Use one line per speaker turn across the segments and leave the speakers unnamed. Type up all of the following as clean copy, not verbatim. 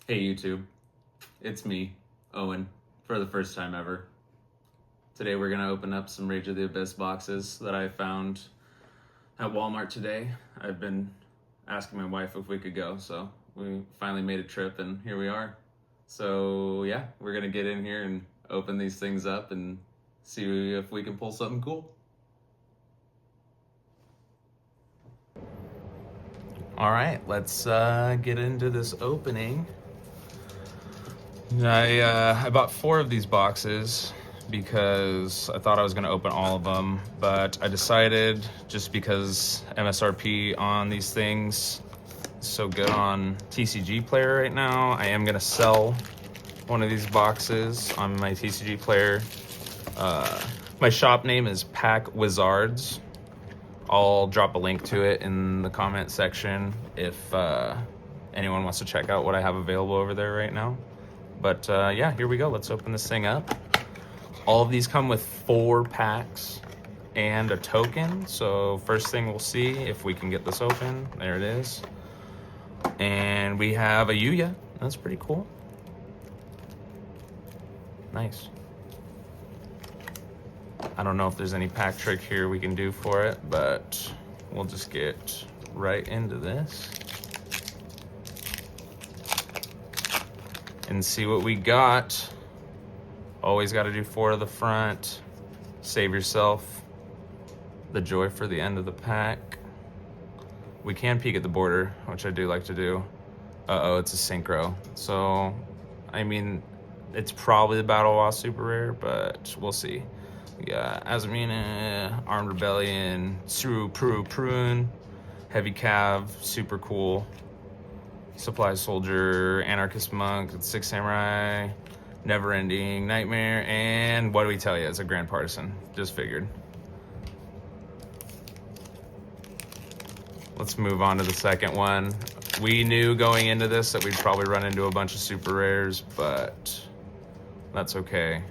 Hey YouTube, it's me, Owen, for the first time ever. Today we're going to open up some Rage of the Abyss boxes that I found at Walmart today. I've been asking my wife if we could go, so we finally made a trip and here we are. So yeah, we're going to get in here and open these things up and see if we can pull something cool. All right, let's get into this opening. I bought 4 of these boxes because I thought I was going to open all of them, but I decided, just because MSRP on these things is so good on TCG Player right now, I am going to sell one of these boxes on my TCG Player. My shop name is Pack Wizards. I'll drop a link to it in the comment section if anyone wants to check out what I have available over there right now. But yeah, here we go. Let's open this thing up. All of these come with 4 packs and a token. So first thing we'll see if we can get this open. There it is. And we have a Yuya. That's pretty cool. Nice. I don't know if there's any pack trick here we can do for it, but we'll just get right into this and see what we got. Always got to do 4 to the front. Save yourself the joy for the end of the pack. We can peek at the border, which I do like to do. Uh-oh, it's a synchro. So, I mean, it's probably the Battle Wasp super rare, but we'll see. We got Azumina, Armed Rebellion, Suru Prune, Heavy Cav, super cool. Supply Soldier, Anarchist Monk, Six Samurai, Never Ending Nightmare, and what do we tell you? It's a Grand Partisan. Just figured. Let's move on to the second one. We knew going into this that we'd probably run into a bunch of super rares, but that's okay,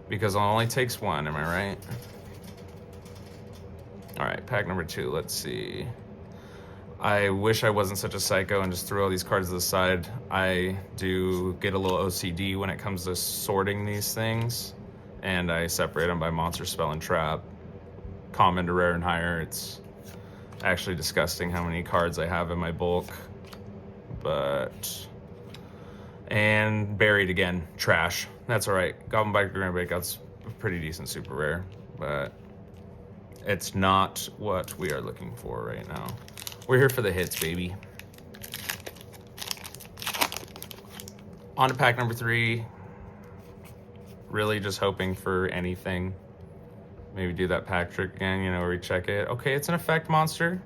because it only takes 1, am I right? All right, pack number 2, let's see. I wish I wasn't such a psycho and just threw all these cards to the side. I do get a little OCD when it comes to sorting these things, and I separate them by monster, spell, and trap. Common to rare and higher. It's actually disgusting how many cards I have in my bulk. And buried again, trash. That's all right. Goblin Biker Grand Breakout's a pretty decent super rare, but it's not what we are looking for right now. We're here for the hits, baby. On to pack number 3. Really just hoping for anything. Maybe do that pack trick again, you know, where we check it. Okay, it's an effect monster.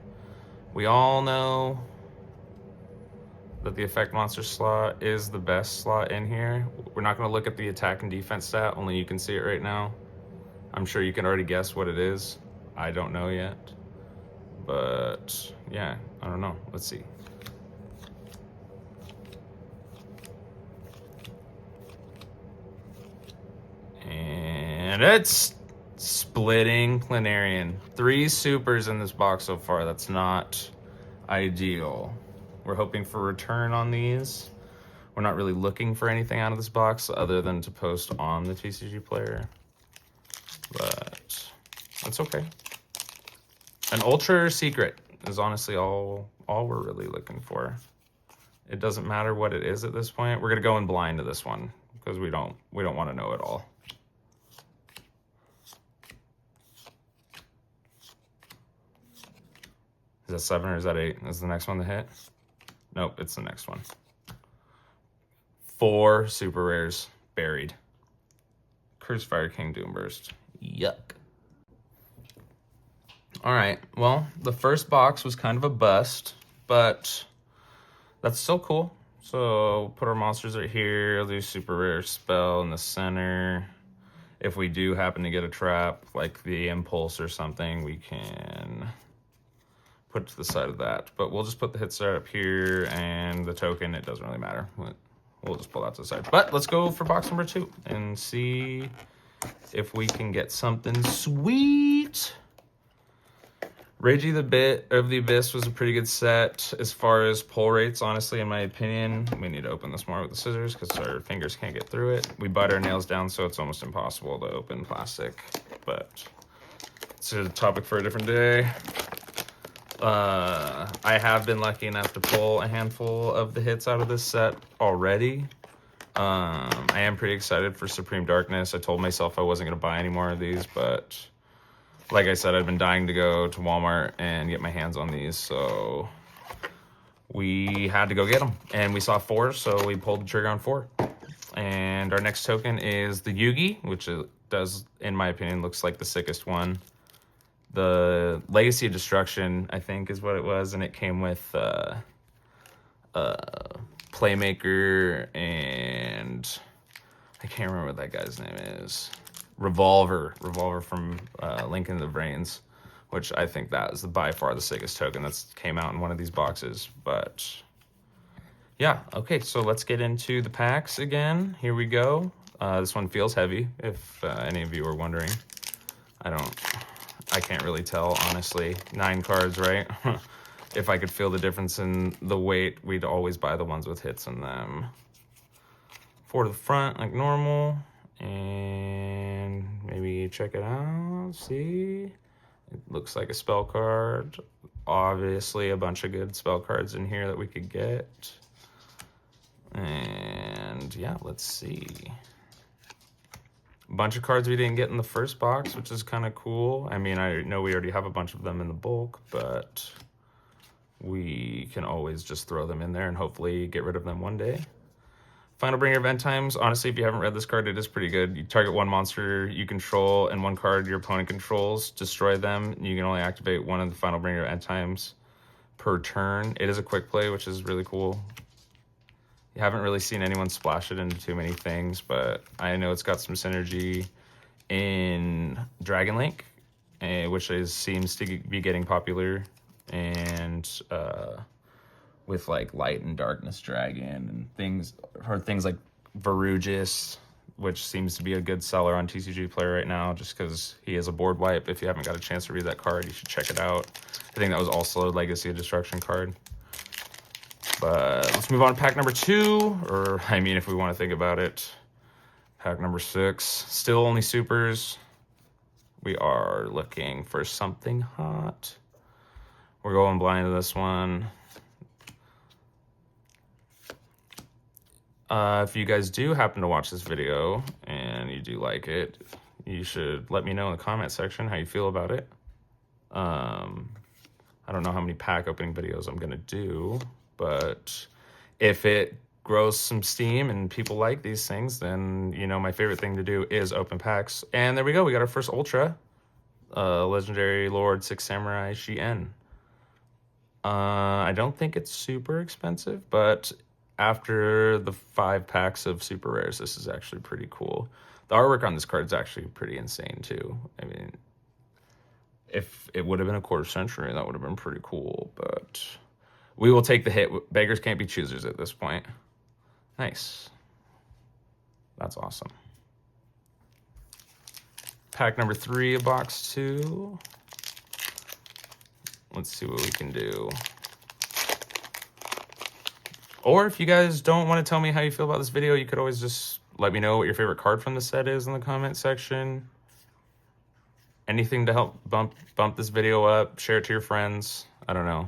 We all know that the effect monster slot is the best slot in here. We're not going to look at the attack and defense stat, only you can see it right now. I'm sure you can already guess what it is. I don't know yet. But yeah, I don't know. Let's see. And it's Splitting Planarian. 3 supers in this box so far. That's not ideal. We're hoping for return on these. We're not really looking for anything out of this box other than to post on the TCG Player. But that's okay. An Ultra Secret is honestly all we're really looking for. It doesn't matter what it is at this point. We're gonna go in blind to this one because we don't want to know it all. Is that 7 or is that 8? Is the next one the hit? Nope, it's the next one. 4 super rares buried. Crucifier King Doomburst. Yuck. All right, well, the first box was kind of a bust, but that's still cool. So put our monsters right here. I'll do super rare spell in the center. If we do happen to get a trap, like the Impulse or something, we can put it to the side of that. But we'll just put the hit start up here, and the token, it doesn't really matter. We'll just pull that to the side. But let's go for box number 2 and see if we can get something sweet. Ragey the Bit of the Abyss was a pretty good set as far as pull rates, honestly, in my opinion. We need to open this more with the scissors because our fingers can't get through it. We bite our nails down, so it's almost impossible to open plastic, but it's a topic for a different day. I have been lucky enough to pull a handful of the hits out of this set already. I am pretty excited for Supreme Darkness. I told myself I wasn't going to buy any more of these, but like I said, I've been dying to go to Walmart and get my hands on these, so we had to go get them. And we saw 4, so we pulled the trigger on 4. And our next token is the Yugi, which does, in my opinion, looks like the sickest one. The Legacy of Destruction, I think, is what it was, and it came with Playmaker and I can't remember what that guy's name is. Revolver from Link in the Brains, which I think that is by far the sickest token that's came out in one of these boxes. But yeah, okay, so let's get into the packs again. Here we go. This one feels heavy, if any of you are wondering. I can't really tell, honestly. 9 cards, right? If I could feel the difference in the weight, we'd always buy the ones with hits in them. 4 to the front, like normal. And maybe check it out, see? It looks like a spell card. Obviously a bunch of good spell cards in here that we could get. And yeah, let's see. A bunch of cards we didn't get in the first box, which is kind of cool. I mean, I know we already have a bunch of them in the bulk, but we can always just throw them in there and hopefully get rid of them one day. Final Bringer of End Times. Honestly, if you haven't read this card, it is pretty good. You target 1 monster you control and 1 card your opponent controls. Destroy them. You can only activate 1 of the Final Bringer of End Times per turn. It is a quick play, which is really cool. You haven't really seen anyone splash it into too many things, but I know it's got some synergy in Dragon Link, which seems to be getting popular, and with like Light and Darkness Dragon and things like Varugis, which seems to be a good seller on TCG Player right now just because he is a board wipe. If you haven't got a chance to read that card, you should check it out. I think that was also a Legacy of Destruction card. But let's move on to pack number 2, or I mean, if we want to think about it, pack number 6. Still only supers. We are looking for something hot. We're going blind to this one. If you guys do happen to watch this video and you do like it, you should let me know in the comment section how you feel about it. I don't know how many pack opening videos I'm going to do, but if it grows some steam and people like these things, then, you know, my favorite thing to do is open packs. And there we go. We got our first Ultra. Legendary Lord 6 Samurai Shien. I don't think it's super expensive, but after the 5 packs of super rares, this is actually pretty cool. The artwork on this card is actually pretty insane too. I mean, if it would have been a quarter century, that would have been pretty cool, but we will take the hit. Beggars can't be choosers at this point. Nice. That's awesome. Pack number 3 of box 2. Let's see what we can do. Or if you guys don't want to tell me how you feel about this video, you could always just let me know what your favorite card from the set is in the comment section. Anything to help bump this video up, share it to your friends. I don't know.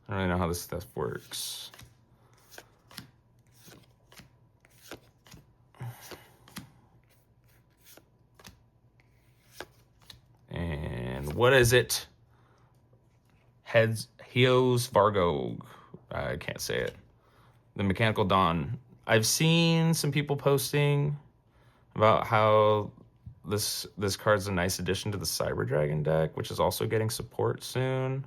I don't really know how this stuff works. And what is it? Heos Vargo. I can't say it. The Mechanical Dawn. I've seen some people posting about how this card's a nice addition to the Cyber Dragon deck, which is also getting support soon,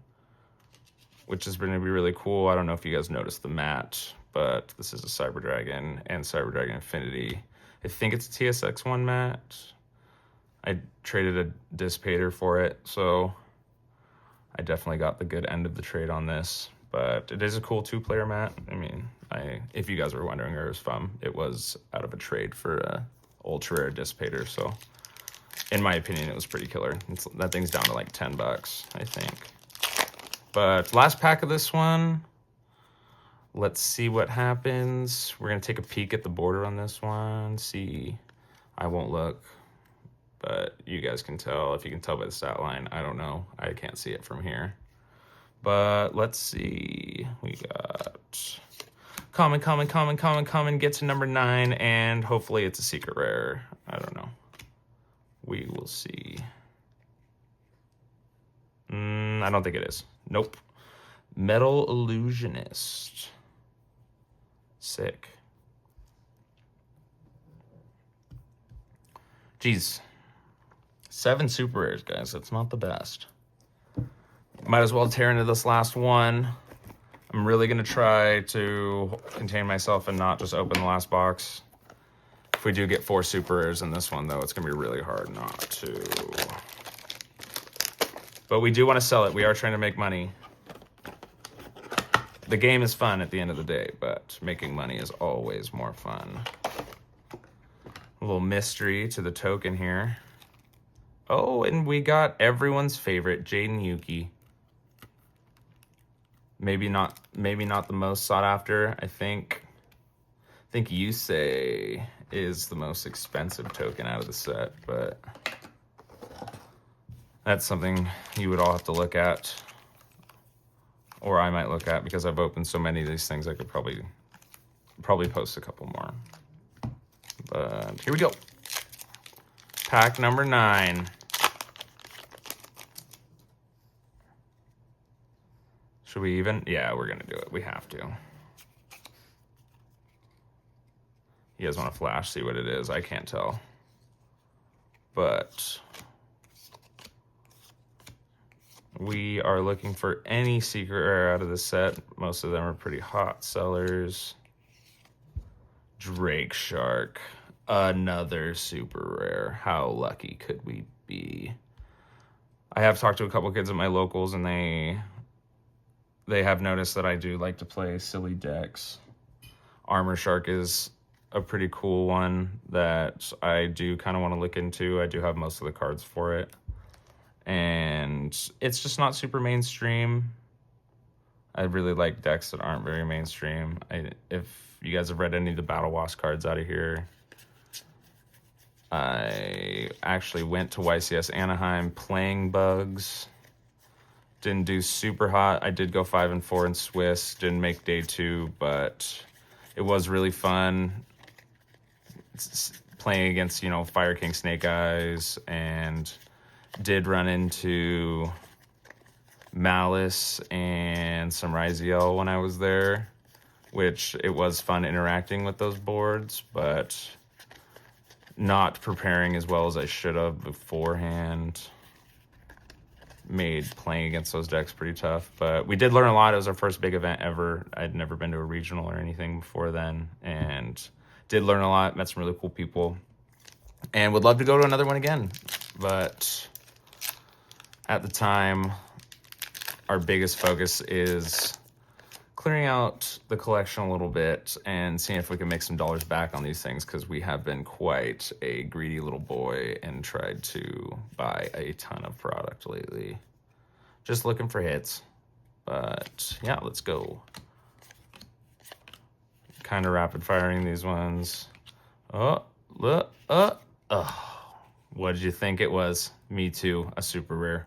which is going to be really cool. I don't know if you guys noticed the mat, but this is a Cyber Dragon and Cyber Dragon Infinity. I think it's a TSX1 mat. I traded a Dissipator for it, so I definitely got the good end of the trade on this. But it is a cool 2-player mat. I mean, if you guys were wondering where it was from, it was out of a trade for a ultra rare Dissipator. So, in my opinion, it was pretty killer. That thing's down to like $10, I think. But last pack of this one. Let's see what happens. We're going to take a peek at the border on this one. See, I won't look, but you guys can tell. If you can tell by the stat line, I don't know. I can't see it from here. But let's see. We got common, get to number 9, and hopefully it's a secret rare. I don't know. We will see. I don't think it is. Nope. Metal Illusionist. Sick. Jeez. 7 super rares, guys. That's not the best. Might as well tear into this last one. I'm really going to try to contain myself and not just open the last box. If we do get 4 super rares in this one, though, it's going to be really hard not to. But we do want to sell it. We are trying to make money. The game is fun at the end of the day, but making money is always more fun. A little mystery to the token here. Oh, and we got everyone's favorite, Jaden Yuki. Maybe not the most sought after. I think Yusei is the most expensive token out of the set, but that's something you would all have to look at, or I might look at, because I've opened so many of these things. I could probably post a couple more. But here we go. Pack number 9. Should we even? Yeah, we're gonna do it. We have to. You guys want to flash, see what it is? I can't tell. But we are looking for any secret rare out of the set. Most of them are pretty hot sellers. Drake Shark. Another super rare. How lucky could we be? I have talked to a couple kids at my locals, and they have noticed that I do like to play silly decks. Armor Shark is a pretty cool one that I do kind of want to look into. I do have most of the cards for it. And it's just not super mainstream. I really like decks that aren't very mainstream. If you guys have read any of the Battle Wasp cards out of here, I actually went to YCS Anaheim playing Bugs. Didn't do super hot. I did go 5-4 in Swiss. Didn't make day 2, but it was really fun playing against, Fire King Snake Eyes, and did run into Malice and some Ryziel when I was there, which it was fun interacting with those boards, but not preparing as well as I should have beforehand made playing against those decks pretty tough. But we did learn a lot. It was our first big event ever. I'd never been to a regional or anything before then, and did learn a lot, met some really cool people, and would love to go to another one again. But at the time, our biggest focus is clearing out the collection a little bit and seeing if we can make some dollars back on these things, because we have been quite a greedy little boy and tried to buy a ton of product lately. Just looking for hits. But yeah, let's go. Kind of rapid firing these ones. What did you think it was? Me too, a super rare.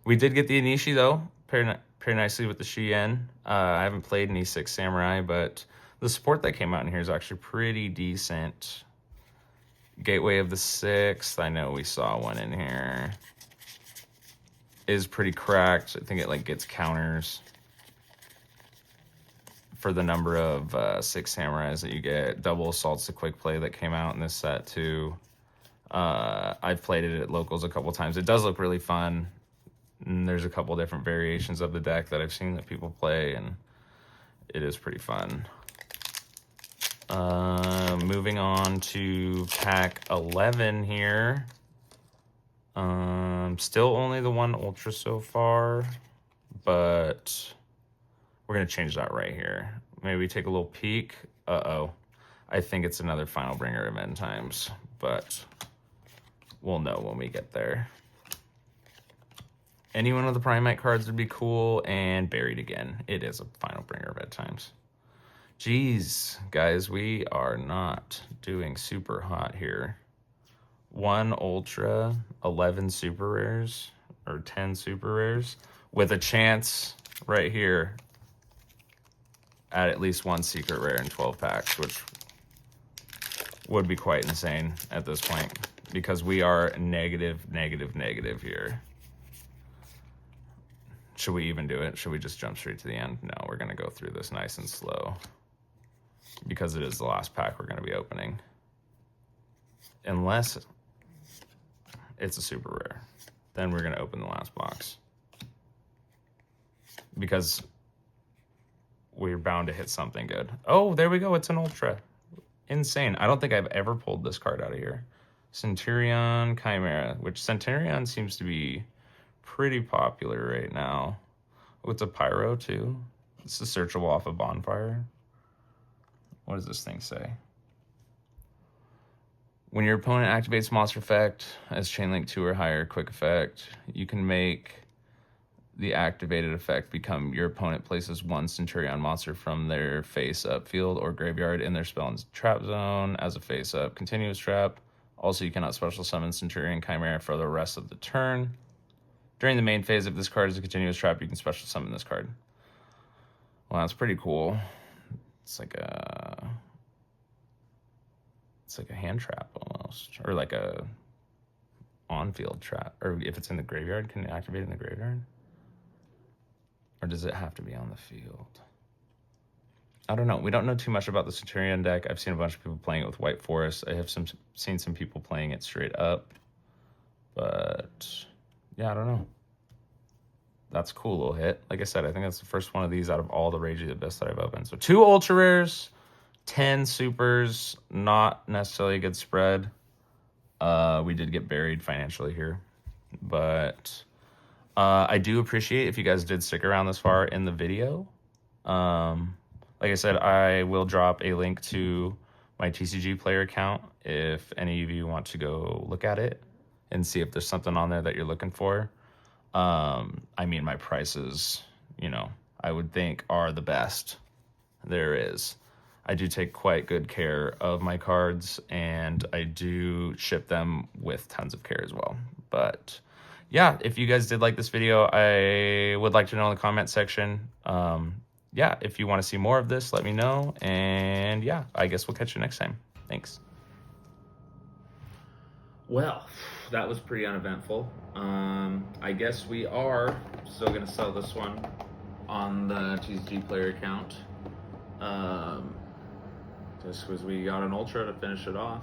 We did get the Inishi though, pair nicely with the Shien. I haven't played an E6 Samurai, but the support that came out in here is actually pretty decent. Gateway of the Sixth, I know we saw one in here. Is pretty cracked. I think it gets counters for the number of 6 Samurais that you get. Double Assault's the quick play that came out in this set too. I've played it at locals a couple times. It does look really fun. And there's a couple different variations of the deck that I've seen that people play, and it is pretty fun. Moving on to pack 11 here. Still only the one Ultra so far, but we're going to change that right here. Maybe take a little peek. Uh-oh. I think it's another Final Bringer of End Times, but we'll know when we get there. Any one of the Primite cards would be cool, and Buried again. It is a final bringer of Ed Times. Jeez, guys, we are not doing super hot here. 1 Ultra, 11 super rares, or 10 super rares, with a chance right here at least 1 secret rare in 12 packs, which would be quite insane at this point, because we are negative here. Should we even do it? Should we just jump straight to the end? No, we're going to go through this nice and slow, because it is the last pack we're going to be opening. Unless it's a super rare, then we're going to open the last box, because we're bound to hit something good. Oh, there we go. It's an Ultra. Insane. I don't think I've ever pulled this card out of here. Centurion Chimera, which Centurion seems to be pretty popular right now. Oh, it's a Pyro too. This is searchable off a Bonfire. What does this thing say? When your opponent activates monster effect as Chainlink 2 or higher, quick effect, you can make the activated effect become your opponent places 1 Centurion monster from their face-up field or graveyard in their spell and trap zone as a face-up continuous trap. Also, you cannot special summon Centurion Chimera for the rest of the turn. During the main phase, if this card is a continuous trap, you can special summon this card. Well, that's pretty cool. It's like a hand trap almost, or like a on-field trap. Or if it's in the graveyard, can it activate in the graveyard? Or does it have to be on the field? I don't know. We don't know too much about the Centurion deck. I've seen a bunch of people playing it with White Forest. I have seen some people playing it straight up. But yeah, I don't know. That's a cool little hit. Like I said, I think that's the first one of these out of all the Rage of the Abyss that I've opened. So 2 Ultra Rares, 10 Supers, not necessarily a good spread. We did get buried financially here. But I do appreciate if you guys did stick around this far in the video. Like I said, I will drop a link to my TCG player account if any of you want to go look at it and see if there's something on there that you're looking for. I mean, my prices, you know, I would think are the best there is. I do take quite good care of my cards, and I do ship them with tons of care as well. But yeah, if you guys did like this video, I would like to know in the comment section. Yeah, if you want to see more of this, let me know. And yeah, I guess we'll catch you next time. Thanks. Well, that was pretty uneventful. I guess we are still going to sell this one on the TCG player account. Just because we got an Ultra to finish it off.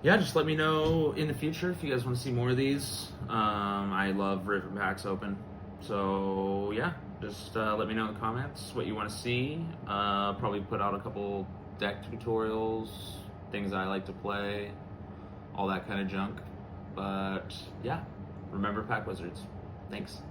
Yeah, just let me know in the future if you guys want to see more of these. I love ripping packs open. So yeah, just let me know in the comments what you want to see. Probably put out a couple deck tutorials, things I like to play, all that kind of junk. But yeah, remember Pack Wizards. Thanks.